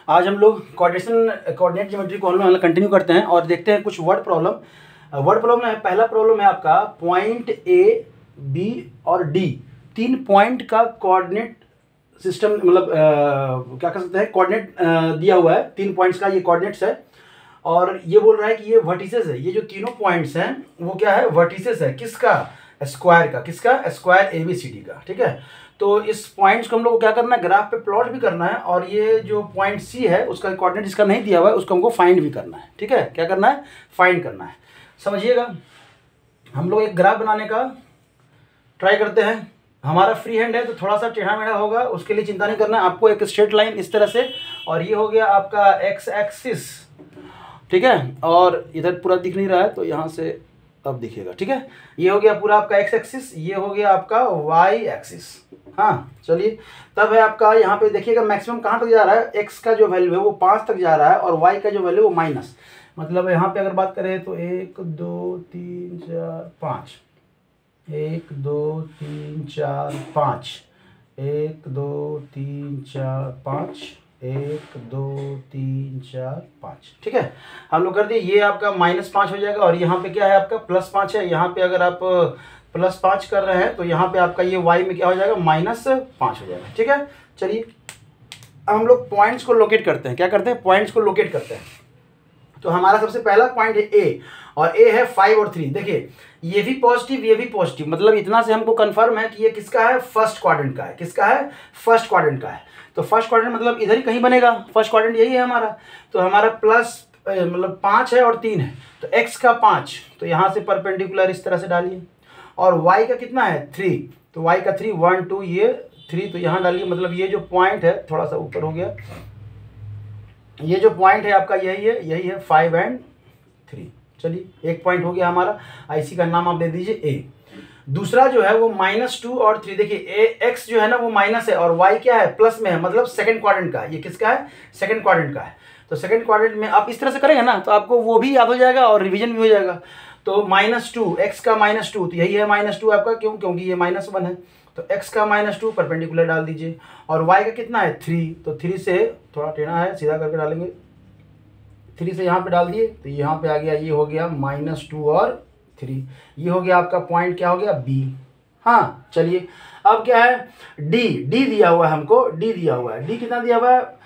आज हम लोग कोऑर्डिनेट ज्योमेट्री को हम लोग कंटिन्यू करते हैं और देखते हैं कुछ वर्ड प्रॉब्लम है। पहला प्रॉब्लम है आपका पॉइंट ए, बी और डी, 3 पॉइंट का कोऑर्डिनेट सिस्टम, मतलब क्या कह सकते हैं, कोऑर्डिनेट दिया हुआ है। 3 पॉइंट्स का ये कोऑर्डिनेट्स है और ये बोल रहा है कि ये वर्टिसेस है। ये जो तीनों पॉइंट्स हैं वो क्या है, वर्टिसेस है। किसका? स्क्वायर का। किसका? स्क्वायर ABCD का। ठीक है, तो इस पॉइंट्स को हम लोग को क्या करना है, ग्राफ पे प्लॉट भी करना है और ये जो पॉइंट सी है उसका कोऑर्डिनेट इसका नहीं दिया हुआ है, उसको हमको फाइंड भी करना है। ठीक है, क्या करना है, फाइंड करना है। समझिएगा, हम लोग एक ग्राफ बनाने का ट्राई करते हैं। हमारा फ्री हैंड है तो थोड़ा सा टेढ़ा मेढ़ा होगा, उसके लिए चिंता नहीं करना है। आपको एक स्ट्रेट लाइन इस तरह से, और ये हो गया आपका एक्स एक्सिस। ठीक है, और इधर पूरा दिख नहीं रहा है तो यहाँ से अब दिखेगा। ठीक है, ये हो गया पूरा आपका एक्स एक्सिस, ये हो गया आपका वाई एक्सिस। हाँ चलिए, तब है आपका यहाँ पे देखिएगा मैक्सिमम कहाँ तक जा रहा है, एक्स का जो वैल्यू है वो 5 तक जा रहा है और वाई का जो वैल्यू वो माइनस, मतलब यहाँ पे अगर बात करें तो 1 2 3 4 5, 1 2 3 4 5, 1 2 3 4 5, 1 2 3 4 5। ठीक है, हम लोग कर दिए। ये आपका -5 हो जाएगा और यहाँ पे क्या है आपका +5 है। यहाँ पे अगर आप +5 कर रहे हैं तो यहाँ पे आपका ये y में क्या हो जाएगा, -5 हो जाएगा। ठीक है, चलिए हम लोग पॉइंट्स को लोकेट करते हैं। क्या करते हैं, पॉइंट्स को लोकेट करते हैं। तो हमारा सबसे पहला पॉइंट है ए, और ए है 5 और 3। देखिए ये भी पॉजिटिव, ये भी पॉजिटिव, मतलब इतना से हमको कंफर्म है कि ये किसका है, फर्स्ट क्वाड्रेंट का है। किसका है, फर्स्ट क्वाड्रेंट का है। तो फर्स्ट क्वाड्रेंट मतलब इधर ही कहीं बनेगा, फर्स्ट क्वाड्रेंट यही है हमारा। तो हमारा प्लस मतलब 5 है और 3 है, तो x का 5, तो यहाँ से परपेंडिकुलर इस तरह से डालिए। और y का कितना है, 3, तो y का 3, 1 2 ये 3, तो यहाँ डालिए। मतलब ये जो पॉइंट है थोड़ा सा ऊपर हो गया, ये जो पॉइंट है आपका यही है 5 और 3। चलिए एक पॉइंट हो गया हमारा, IC का नाम आप दे दीजिए A। दूसरा जो है वो -2 और 3। देखिए x जो है ना वो माइनस है और y क्या है, प्लस में है, मतलब सेकंड क्वाड्रेंट का है। ये किसका है, सेकंड क्वाड्रेंट का है। तो सेकंड क्वाड्रेंट में आप इस तरह से करेंगे ना तो आपको वो भी याद हो जाएगा और रिवीजन भी हो जाएगा। तो -2, x का -2, तो यही है -2 आपका, क्योंकि ये -1 है। तो x का -2 परपेंडिकुलर डाल दीजिए और y का कितना है, 3, तो 3 से थोड़ा टेढ़ा है, सीधा करके डालेंगे। 3 से यहाँ पे डाल दिए तो यहाँ पे आ गया, ये हो गया -2 और 3। ये हो गया आपका पॉइंट, क्या हो गया, B। हाँ चलिए, अब क्या है, D दिया हुआ है हमको, D दिया हुआ है। D कितना दिया हुआ है,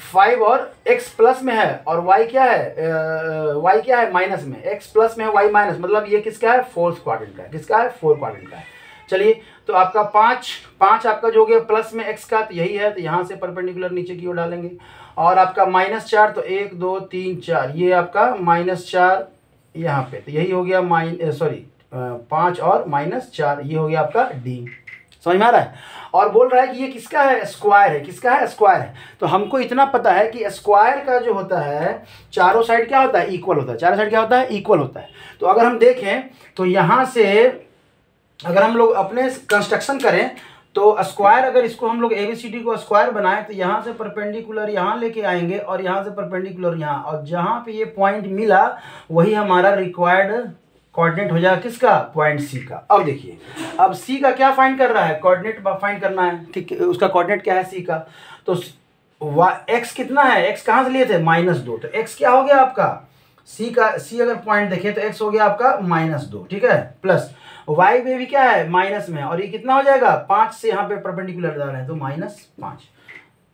5 और x प्लस में है और y क्या है, y क्या है, माइनस में। x प्लस में है, y माइनस, मतलब ये किसका है, फोर्थ क्वाड्रेंट का है। किसका है, फोर्थ क्वाड्रेंट का है। चलिए तो आपका 5 आपका जो हो गया प्लस में x का, तो यही है, तो यहाँ से परपेंडिकुलर नीचे की ओर डालेंगे। और आपका -4, तो 1 2 3 4, ये आपका -4 यहाँ पे, तो यही हो गया 5 और -4, ये हो गया आपका D। समझ में आ रहा है। और बोल रहा है कि ये किसका है, स्क्वायर है। किसका है, स्क्वायर है। तो हमको इतना पता है कि स्क्वायर का जो होता है चारों साइड क्या होता है, इक्वल होता है। चारों साइड क्या होता है, इक्वल होता है। तो अगर हम देखें तो यहाँ से अगर हम लोग अपने कंस्ट्रक्शन करें तो स्क्वायर, अगर इसको हम लोग ABCD को स्क्वायर बनाएं तो यहाँ से परपेंडिकुलर यहाँ लेके आएंगे और यहाँ से परपेंडिकुलर यहाँ, और जहाँ पे ये पॉइंट मिला वही हमारा रिक्वायर्ड कोऑर्डिनेट हो जाएगा। किसका, पॉइंट C का। अब देखिए, अब C का क्या फाइंड कर रहा है, कोऑर्डिनेट फाइंड करना है। ठीक, उसका कोऑर्डिनेट क्या है C का, तो x कितना है, x कहाँ से लिए थे, -2, तो x क्या हो गया आपका, C अगर पॉइंट देखें तो x हो गया आपका -2। ठीक है, प्लस y में भी क्या है, माइनस में, और ये कितना हो जाएगा, 5 से यहाँ पे परपेंडिकुलर डाल रहे हैं तो -5।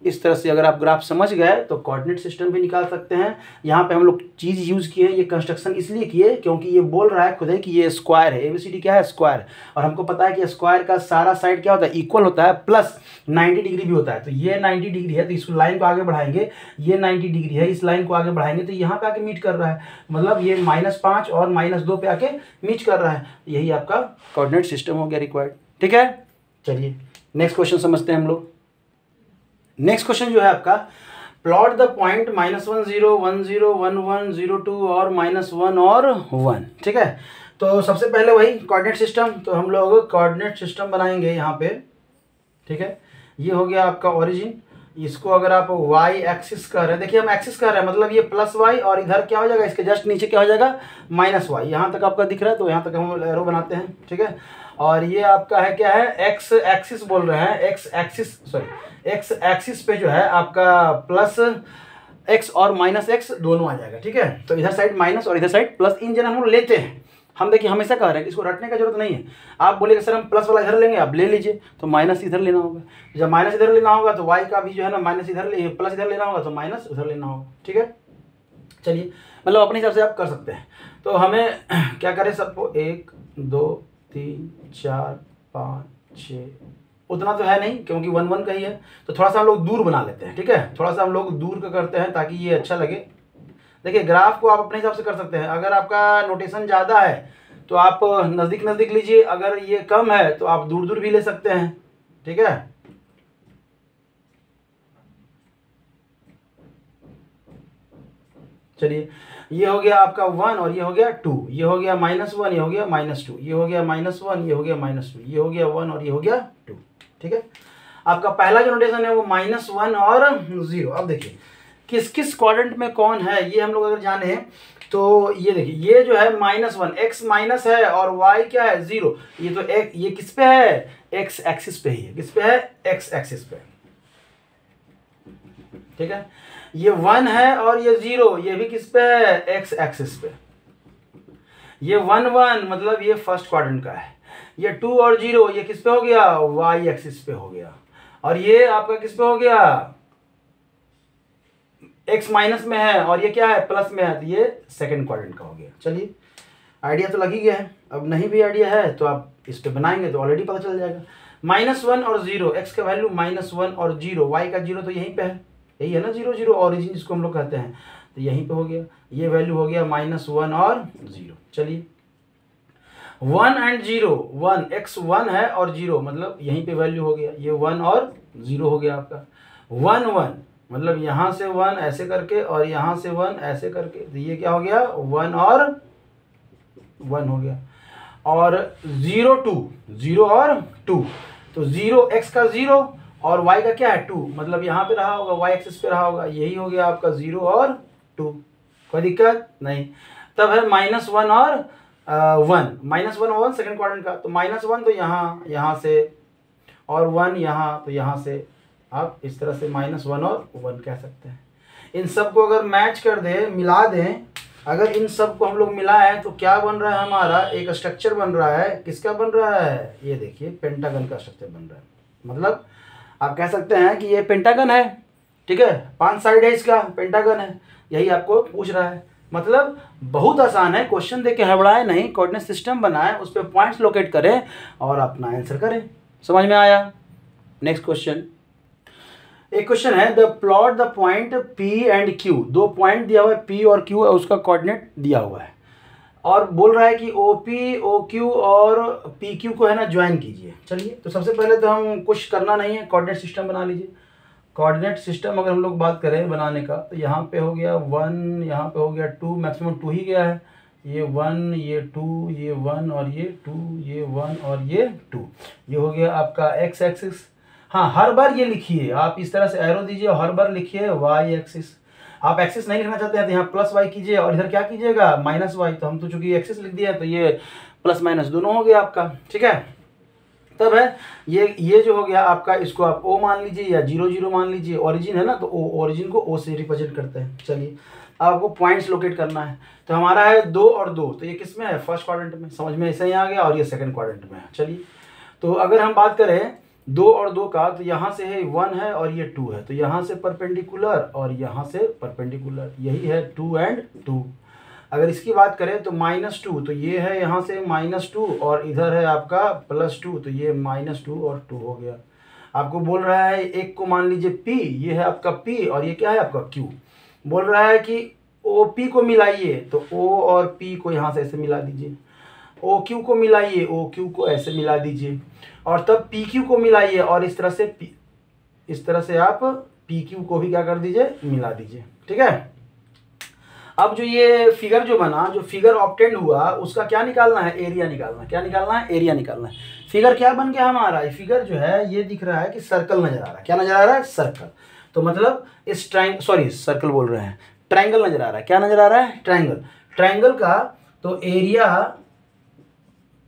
इस तरह से अगर आप ग्राफ समझ गए तो कोऑर्डिनेट सिस्टम भी निकाल सकते हैं। यहाँ पे हम लोग चीज़ यूज़ किए, ये कंस्ट्रक्शन इसलिए किए क्योंकि ये बोल रहा है खुद है कि ये स्क्वायर है। ABCD क्या है, स्क्वायर, और हमको पता है कि स्क्वायर का सारा साइड क्या होता है, इक्वल होता है, प्लस 90 डिग्री भी होता है। तो ये 90 डिग्री है तो इस लाइन को आगे बढ़ाएंगे, ये 90 डिग्री है, इस लाइन को आगे बढ़ाएंगे तो यहाँ पे आके मीट कर रहा है, मतलब ये -5 और -2 पे आके मीट कर रहा है। यही आपका कोऑर्डिनेट सिस्टम हो गया रिक्वायर्ड। ठीक है, चलिए नेक्स्ट क्वेश्चन समझते हैं हम लोग। नेक्स्ट क्वेश्चन जो है आपका, प्लॉट द पॉइंट -1 0 1 0 1 1 0 2 और -1 और 1। ठीक है, तो सबसे पहले वही कोऑर्डिनेट सिस्टम, तो हम लोग कोऑर्डिनेट सिस्टम बनाएंगे यहाँ पे। ठीक है, ये हो गया आपका ओरिजिन। इसको अगर आप y एक्सिस कर रहे हैं, देखिए हम एक्सिस कर रहे हैं, मतलब ये +y और इधर क्या हो जाएगा, इसके जस्ट नीचे क्या हो जाएगा, -y। यहाँ तक आपका दिख रहा है तो यहाँ तक हम एरो बनाते हैं। ठीक है, और ये आपका है क्या है, एक्स एक्सिस बोल रहे हैं, एक्स एक्सिस पे जो है आपका प्लस एक्स और माइनस एक्स दोनों आ जाएगा, ठीक है। तो इधर साइड माइनस और इधर साइड प्लस, इन जनरल हम लोग लेते हैं। हम देखिए हमेशा कह रहे हैं, इसको रटने का जरूरत नहीं है। आप बोलेंगे सर हम प्लस वाला इधर लेंगे, आप ले लीजिए, तो माइनस इधर लेना होगा। जब माइनस इधर लेना होगा तो वाई का भी जो है ना माइनस इधर प्लस इधर लेना होगा, तो माइनस उधर लेना होगा, ठीक है। चलिए, मतलब अपने हिसाब से आप कर सकते हैं। तो हमें क्या करें, सबको 1 2 3 4 5 6 उतना तो है नहीं, क्योंकि 1 1 का ही है, तो थोड़ा सा हम लोग दूर बना लेते हैं, ठीक है। थोड़ा सा हम लोग दूर का करते हैं ताकि ये अच्छा लगे। देखिए ग्राफ को आप अपने हिसाब से कर सकते हैं। अगर आपका नोटेशन ज़्यादा है तो आप नज़दीक नज़दीक लीजिए, अगर ये कम है तो आप दूर दूर भी ले सकते हैं, ठीक है। चलिए, ये हो गया आपका 1 और ये हो गया 2, ये हो गया -1, ये हो गया -2, ये हो गया -1, ये हो गया -2, ये हो गया 1 और ये हो गया 2, ठीक है। आपका पहला जो नोटेशन है वो -1 और 0। अब देखिए किस किस क्वाड्रेंट में कौन है, ये हम लोग अगर जाने तो ये देखिए, ये जो है -1 x माइनस है और y क्या है 0। ये तो ये किस पे है, x एक्सिस पे ही है। किस पे है, x एक्सिस पे, ठीक है। ये 1 है और ये 0, ये भी किस पे है, x एक्सिस पे। ये 1 1 मतलब ये फर्स्ट क्वाड्रेंट का है। ये 2 और 0 ये किस पे हो गया, y एक्सिस पे हो गया। और ये आपका किस पे हो गया, x माइनस में है और ये क्या है, प्लस में है, तो ये सेकंड क्वाड्रेंट का हो गया। चलिए, आइडिया तो लग ही गया है। अब नहीं भी आइडिया है तो आप इस पे बनाएंगे तो ऑलरेडी पता चल जाएगा। -1 और 0, x का वैल्यू -1 और 0, y का 0 तो यहीं पे है, यही है ना 0 0 ऑरिजिन जिसको हम लोग कहते हैं, तो यहीं पे हो गया। ये वैल्यू हो गया -1 और 0। चलिए, 1 एंड 0, 1 x 1 है और 0 मतलब यहीं पे वैल्यू हो गया, ये 1 और 0 हो गया आपका। 1 1 मतलब यहाँ से 1 ऐसे करके और यहाँ से 1 ऐसे करके, तो ये क्या हो गया, 1 और 1 हो गया। और 0 2, 0 और 2, तो 0 x का 0 और y का क्या है 2, मतलब यहाँ पे रहा होगा, y एक्सिस पे रहा होगा, यही हो गया आपका 0 और 2। कोई दिक्कत नहीं। तब है -1 और 1, -1 और 1 सेकंड क्वाड्रेंट का, तो -1 तो यहाँ से और 1 यहाँ, तो यहाँ से आप इस तरह से -1 और 1 कह सकते हैं। इन सब को अगर मैच कर दें, मिला दें, अगर इन सब को हम लोग मिलाएं तो क्या बन रहा है, हमारा एक स्ट्रक्चर बन रहा है। किसका बन रहा है, ये देखिए पेंटागन का स्ट्रक्चर बन रहा है। मतलब आप कह सकते हैं कि ये पेंटागन है, ठीक है, 5 साइड है इसका, पेंटागन है, यही आपको पूछ रहा है। मतलब बहुत आसान है, क्वेश्चन देके हड़बड़ाए नहीं, कोऑर्डिनेट सिस्टम बनाए, उस पर पॉइंट्स लोकेट करें और अपना आंसर करें। समझ में आया। नेक्स्ट क्वेश्चन, एक क्वेश्चन है, the plot the point P and Q, 2 point दिया हुआ है P और Q, उसका कोऑर्डिनेट दिया हुआ है और बोल रहा है कि OP OQ और PQ को है ना ज्वाइन कीजिए। चलिए, तो सबसे पहले तो हम कुछ करना नहीं है, कोऑर्डिनेट सिस्टम बना लीजिए। कोऑर्डिनेट सिस्टम अगर हम लोग बात करें बनाने का, तो यहाँ पे हो गया 1, यहाँ पे हो गया 2, मैक्सिमम 2 ही गया है, ये 1 ये 2 ये 1 और ये 2 ये 1 और ये 2, ये हो गया आपका x एक्सिस। हाँ, हर बार ये लिखिए, आप इस तरह से एरो दीजिए और हर बार लिखिए y एक्सिस। आप एक्सिस नहीं लिखना चाहते हैं तो यहाँ +y कीजिए और इधर क्या कीजिएगा, -y। तो हम तो चूंकि एक्सिस लिख दिया है तो ये प्लस माइनस दोनों हो गया आपका, ठीक है। तब है ये जो हो गया आपका, इसको आप O मान लीजिए या 0 0 मान लीजिए, ओरिजिन है ना, तो ओरिजिन को O से रिप्रेजेंट करते हैं। चलिए, आपको पॉइंट्स लोकेट करना है, तो हमारा है 2 और 2, तो ये किस में है, फर्स्ट क्वाड्रेंट में, समझ में ऐसे ही आ गया, और ये सेकंड क्वाड्रेंट में है। चलिए, तो अगर हम बात करें 2 और 2 का, तो यहाँ से है 1 है और ये 2 है, तो यहाँ से परपेंडिकुलर और यहाँ से परपेंडिकुलर, यही है 2 एंड 2। अगर इसकी बात करें तो -2, तो ये है यहाँ से -2 और इधर है आपका +2, तो ये -2 और 2 हो गया। आपको बोल रहा है एक को मान लीजिए P, ये है आपका P और ये क्या है आपका Q। बोल रहा है कि OP को मिलाइए, तो O और P को यहाँ से ऐसे मिला दीजिए, OQ को मिलाइए, OQ को ऐसे मिला दीजिए, और तब PQ को मिलाइए और इस तरह से आप PQ को भी क्या कर दीजिए, मिला दीजिए, ठीक है। अब जो ये फिगर जो बना, जो फिगर ऑब्टेंड हुआ, उसका क्या निकालना है, एरिया निकालना है। क्या निकालना है, एरिया निकालना है। फिगर क्या बन गया हमारा, ये फिगर जो है ये दिख रहा है कि सर्कल नजर आ रहा है। क्या नजर आ रहा है, सर्कल। तो मतलब इस सर्कल बोल रहे हैं, ट्रायंगल नजर आ रहा है। क्या नजर आ रहा है, ट्रायंगल। ट्रायंगल का तो एरिया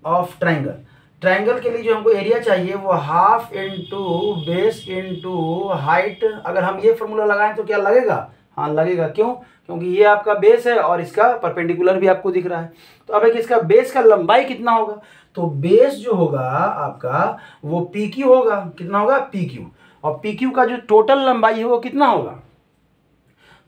ऑफ ट्रायंगल, ट्रायंगल के लिए जो हमको एरिया चाहिए वो half into base into height. अगर हम ये फॉर्मूला लगाएं तो क्या लगेगा? हाँ लगेगा। क्यों? क्योंकि ये आपका बेस है और इसका परपेंडिकुलर भी आपको दिख रहा है। तो अब एक इसका बेस का लंबाई कितना होगा? तो बेस जो होगा आपका वो पी क्यू होगा। कितना होगा? P Q. और पी क्यू का जो टोटल लंबाई है वो कितना होगा?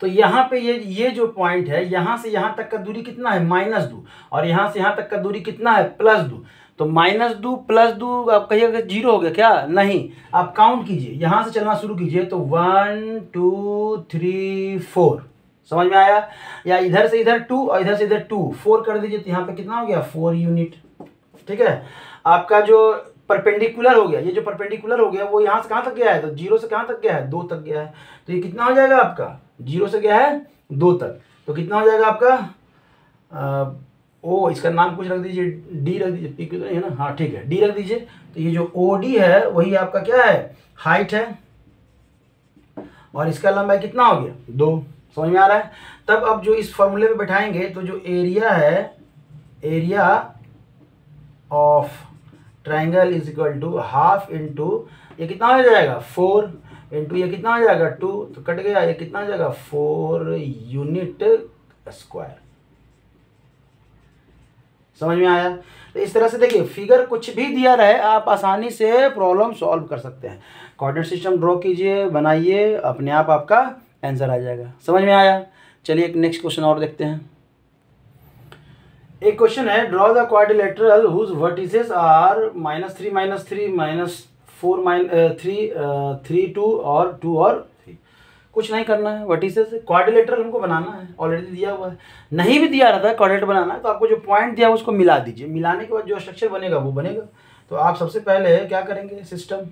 तो यहाँ पे ये जो पॉइंट है, यहाँ से यहाँ तक का दूरी कितना है? -2। और यहाँ से यहाँ तक का दूरी कितना है? +2। तो -2 +2 आप कहिएगा 0 हो गया क्या? नहीं, आप काउंट कीजिए, यहाँ से चलना शुरू कीजिए। तो 1 2 3 4, समझ में आया? या इधर से इधर 2 और इधर से इधर 2, 4 कर दीजिए। तो यहाँ पे कितना हो गया? 4 यूनिट। ठीक है। आपका जो परपेंडिकुलर हो गया, ये जो परपेंडिकुलर हो गया वो यहाँ से कहाँ तक गया है? तो 0 से कहाँ तक गया है? 2 तक गया है। तो ये कितना हो जाएगा आपका? 0 से गया है 2 तक। तो कितना हो जाएगा आपका? इसका नाम कुछ रख दीजिए, डी रख दीजिए, पी क्यू तो नहीं है ना? हाँ ठीक है, डी रख दीजिए। तो ये जो ओ डी है वही आपका क्या है? हाइट है। और इसका लंबाई कितना हो गया? 2। समझ में आ रहा है? तब अब जो इस फॉर्मूले पे बैठाएंगे तो जो एरिया है, area of triangle is equal to half into ये कितना हो जाएगा? 4 इंटू ये कितना हो जाएगा? 2। तो कट गया, ये कितना हो जाएगा? 4 यूनिट स्क्वायर। समझ में आया? तो इस तरह से देखिए, फिगर कुछ भी दिया रहे आप आसानी से प्रॉब्लम सॉल्व कर सकते हैं। कोऑर्डिनेट सिस्टम ड्रॉ कीजिए, बनाइए, अपने आप आपका आंसर आ जाएगा। समझ में आया? चलिए एक नेक्स्ट क्वेश्चन और देखते हैं। एक क्वेश्चन है, draw the quadrilateral whose vertices are -3 -3 -4 3 3 2 और 2 और 3। कुछ नहीं करना है, वर्टिसेस क्वाड्रिलेटरल हमको बनाना है, ऑलरेडी दिया हुआ है। नहीं भी दिया रहता है क्वाड्रिलेटरल बनाना है तो आपको जो पॉइंट दिया है उसको मिला दीजिए। मिलाने के बाद जो स्ट्रक्चर बनेगा वो बनेगा। तो आप सबसे पहले क्या करेंगे? सिस्टम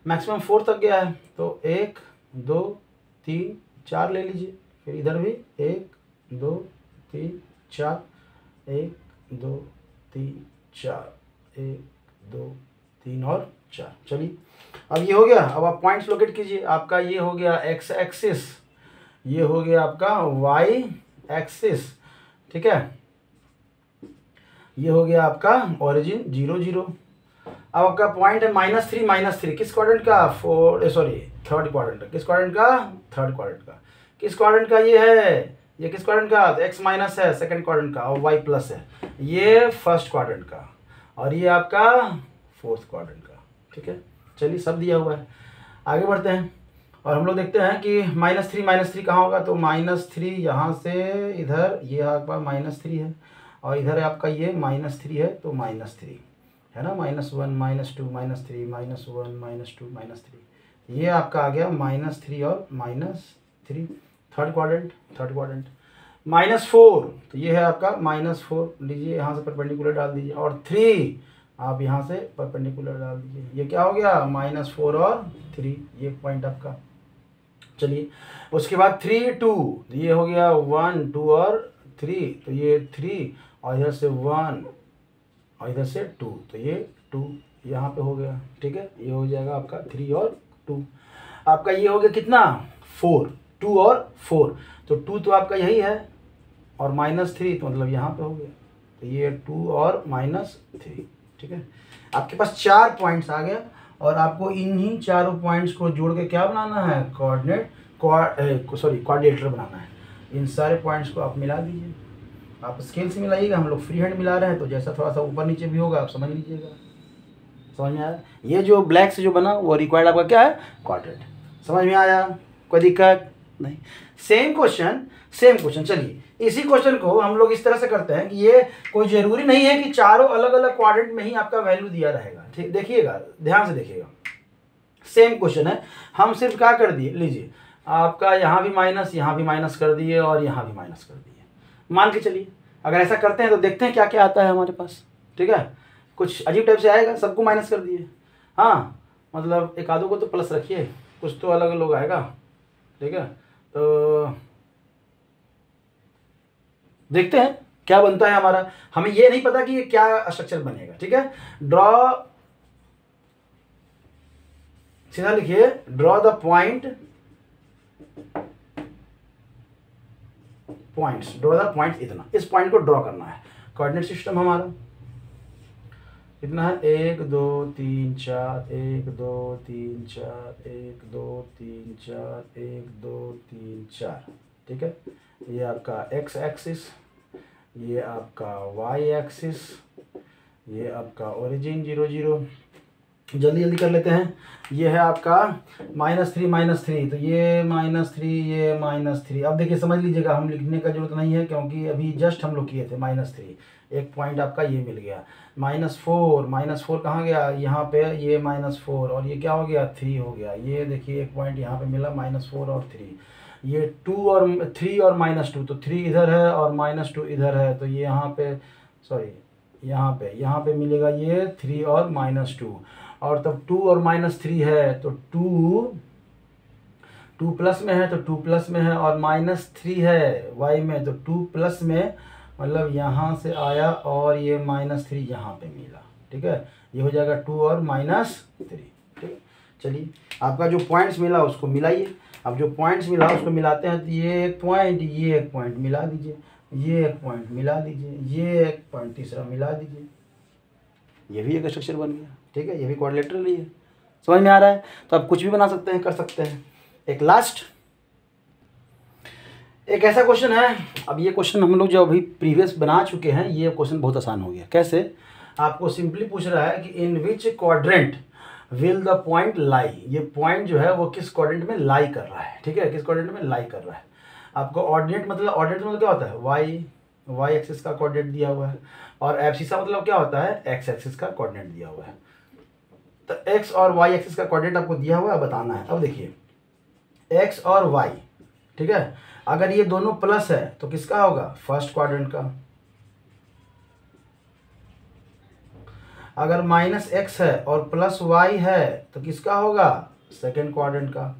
मैक्सिमम 4 तक गया है तो 1 2 3 4 ले लीजिए। फिर इधर भी 1 2 3 4, 1 2 3 4, 1 2 3 और 4। चलिए अब ये हो गया। अब आप पॉइंट्स लोकेट कीजिए। आपका ये हो गया एक्स एक्सिस, ये हो गया आपका वाई एक्सिस। ठीक है, ये हो गया आपका ओरिजिन 0 0। अब आपका पॉइंट है -3 -3 किस क्वाड्रेंट का? थर्ड क्वाड्रेंट का। किस क्वाड्रेंट का? थर्ड क्वाड्रेंट का। किस क्वाड्रेंट का ये है? ये किस क्वाड्रेंट का? तो एक्स माइनस है सेकंड क्वाड्रेंट का और वाई प्लस है ये फर्स्ट क्वाड्रेंट का और ये आपका फोर्थ क्वाड्रेंट का। ठीक है, चलिए सब दिया हुआ है, आगे बढ़ते हैं और हम लोग देखते हैं कि -3 कहाँ होगा? तो -3 यहाँ से इधर, ये आपका -3 है और इधर आपका ये -3 है तो -3 है ना, -1 -2 -3 -1 -2 -3, ये आपका आ गया -3 और -3। थर्ड क्वाड्रेंट -4 तो ये है आपका -4 लीजिए, यहाँ से परपेंडिकुलर डाल दीजिए और 3 आप यहाँ से परपेंडिकुलर डाल दीजिए। ये क्या हो गया? -4 और 3, ये पॉइंट आपका। चलिए उसके बाद 3 2 तो ये हो गया 1 2 और 3 तो ये 3 और इधर से 1 और इधर से 2 तो ये 2 यहाँ पे हो गया। ठीक है, ये हो जाएगा आपका 3 और 2। आपका ये हो गया कितना? 4, 2 और 4 तो 2 तो आपका यही है और -3 तो मतलब यहाँ पे हो गया तो ये 2 और -3। ठीक है, आपके पास 4 पॉइंट्स आ गए और आपको इन्हीं चारों पॉइंट्स को जोड़ के क्या बनाना है? क्वाड्रिलेटरल बनाना है। इन सारे पॉइंट्स को आप मिला दीजिए। आप स्केल से मिलाइएगा, हम लोग फ्री हैंड मिला रहे हैं तो जैसा थोड़ा सा ऊपर नीचे भी होगा आप समझ लीजिएगा। समझ में आया? ये जो ब्लैक से जो बना वो रिक्वायर्ड आपका क्या है? क्वाड्रेंट। समझ में आया? कोई दिक्कत नहीं? Same question. चलिए इसी क्वेश्चन को हम लोग इस तरह से करते हैं कि ये कोई ज़रूरी नहीं है कि चारों अलग अलग क्वाड्रेंट में ही आपका वैल्यू दिया रहेगा। ठीक, देखिएगा, ध्यान से देखिएगा। सेम क्वेश्चन है, हम सिर्फ क्या कर दिए, लीजिए आपका यहाँ भी माइनस, यहाँ भी माइनस कर दिए और यहाँ भी माइनस कर दिए। मान के चलिए अगर ऐसा करते हैं तो देखते हैं क्या क्या आता है हमारे पास। ठीक है, कुछ अजीब टाइप से आएगा, सबको माइनस कर दिए। हाँ मतलब एक आधों को तो प्लस रखिए, कुछ तो अलग अलग आएगा। ठीक है, तो देखते हैं क्या बनता है हमारा। हमें ये नहीं पता कि ये क्या स्ट्रक्चर बनेगा। ठीक है, ड्रॉ, सीधा लिखिए, ड्रॉ द पॉइंट्स, इतना, इस पॉइंट को ड्रॉ करना है। कोऑर्डिनेट सिस्टम हमारा कितना है 1 2 3 4 1 2 3 4 1 2 3 4 1 2 3 4। ठीक है, ये आपका x एक्सिस, ये आपका y एक्सिस, ये आपका ओरिजिन 0 0। जल्दी जल्दी कर लेते हैं। ये है आपका -3 तो ये -3 ये -3। अब देखिए समझ लीजिएगा, हम लिखने का जरूरत नहीं है क्योंकि अभी जस्ट हम लोग किए थे -3। एक पॉइंट आपका ये मिल गया। -4 कहाँ गया, यहाँ पे ये -4 और ये क्या हो गया 3 हो गया। ये देखिए एक पॉइंट यहाँ पे मिला -4 और 3। ये 2 और 3 और -2, तो 3 इधर है और -2 इधर है, तो ये यहाँ पे सॉरी यहाँ पे मिलेगा ये 3 और -2। और तब 2 और -3 है तो 2 प्लस में है तो 2 प्लस में है, और -3 है y में तो 2 प्लस में, मतलब यहाँ से आया और ये -3 यहाँ पे मिला। ठीक है, ये हो जाएगा 2 और -3। ठीक है, चलिए आपका जो पॉइंट्स मिला उसको मिलाइए। अब जो पॉइंट्स मिला उसको मिलाते हैं, तो ये एक पॉइंट मिला दीजिए, ये एक पॉइंट मिला दीजिए, ये एक पॉइंट तीसरा मिला दीजिए, ये भी एक स्ट्रक्चर बन गया। ठीक है, ये भी क्वाड्रिलेटरल ही है। समझ में आ रहा है? तो आप कुछ भी बना सकते हैं, कर सकते हैं। एक ऐसा क्वेश्चन है, अब ये क्वेश्चन हम लोग जो अभी प्रीवियस बना चुके हैं, ये क्वेश्चन बहुत आसान हो गया। कैसे? आपको सिंपली पूछ रहा है कि in which quadrant will the point lie. ये पॉइंट जो है वो किस क्वाड्रेंट में लाई कर रहा है। ठीक है, किस क्वाड्रेंट में लाई कर रहा है। आपको ऑर्डिनेट मतलब क्या होता है, y एक्सिस का कोऑर्डिनेट दिया हुआ है, और एब्सिसा मतलब क्या होता है, x एक्सिस का कोऑर्डिनेट दिया हुआ है। तो x और y एक्सिस का कोऑर्डिनेट आपको दिया हुआ है, बताना है। अब देखिए x और y, ठीक है, अगर ये दोनों प्लस है तो किसका होगा, फर्स्ट क्वाड्रेंट का। अगर -x है और +y है तो किसका होगा, सेकेंड क्वाड्रेंट का।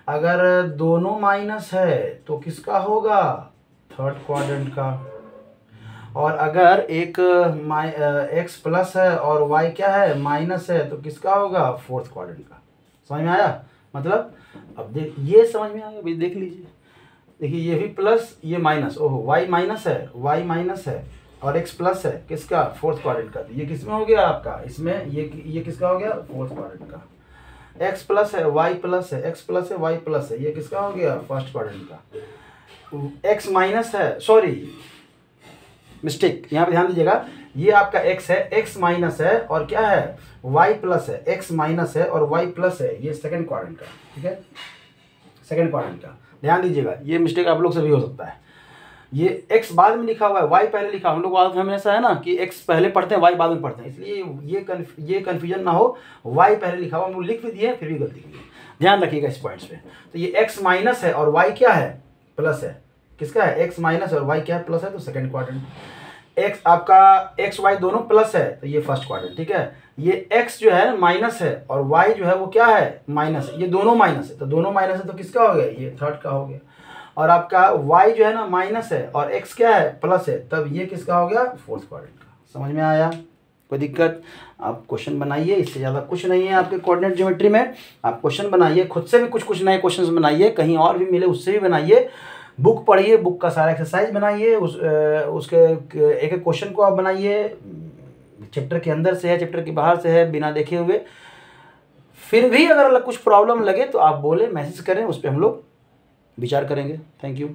अगर दोनों माइनस है तो किसका होगा, थर्ड क्वाड्रेंट का। और अगर एक x प्लस है और y क्या है, माइनस है, तो किसका होगा, फोर्थ क्वाड्रेंट का। समझ में आया? मतलब अब देख, ये समझ में आया, अभी देख लीजिए। देखिए ये भी प्लस ये माइनस, ओहो y माइनस है और x प्लस है, किसका, फोर्थ क्वाड्रेंट का। तो ये किसमें हो गया आपका, इसमें ये किसका हो गया, फोर्थ क्वाड्रेंट का। x प्लस है y प्लस है, x प्लस है y प्लस है, ये किसका हो गया, फर्स्ट क्वाड्रेंट का। x माइनस है, सॉरी मिस्टेक, यहाँ पे ध्यान दीजिएगा, ये आपका x है, x माइनस है और क्या है, y प्लस है। x माइनस है और y प्लस है, ये सेकंड क्वाड्रेंट का। ठीक है, सेकंड क्वाड्रेंट का ध्यान दीजिएगा, ये मिस्टेक आप लोग से भी हो सकता है। ये x बाद में लिखा हुआ है, y पहले लिखा। हम लोग आदत हमेशा है ना कि x पहले पढ़ते हैं, y बाद में पढ़ते हैं, इसलिए ये कन्फ्यूजन ना हो। y पहले लिखा हुआ हम लोग लिख भी दिए, फिर भी गलती की। ध्यान रखिएगा इस पॉइंट्स पे। तो ये x माइनस है और y क्या है, प्लस है। किसका है, x माइनस और y क्या है, प्लस है, तो सेकंड क्वाड्रेंट। x आपका x y दोनों प्लस है तो ये फर्स्ट क्वाड्रेंट। ठीक है, ये x जो है माइनस है और y जो है वो क्या है, माइनस है। ये दोनों माइनस है, तो दोनों माइनस है तो किसका हो गया, ये थर्ड का हो गया। और आपका y जो है ना माइनस है और x क्या है, प्लस है, तब ये किसका हो गया, फोर्थ क्वाड्रेंट का। समझ में आया? कोई दिक्कत? आप क्वेश्चन बनाइए, इससे ज़्यादा कुछ नहीं है आपके कोऑर्डिनेट ज्योमेट्री में। आप क्वेश्चन बनाइए, खुद से भी कुछ नए क्वेश्चन बनाइए, कहीं और भी मिले उससे भी बनाइए। बुक पढ़िए, बुक का सारा एक्सरसाइज बनाइए, उसके एक एक क्वेश्चन को आप बनाइए। चैप्टर के अंदर से है, चैप्टर के बाहर से है, बिना देखे हुए। फिर भी अगर कुछ प्रॉब्लम लगे तो आप बोले, मैसेज करें, उस पर हम लोग विचार करेंगे। Thank you.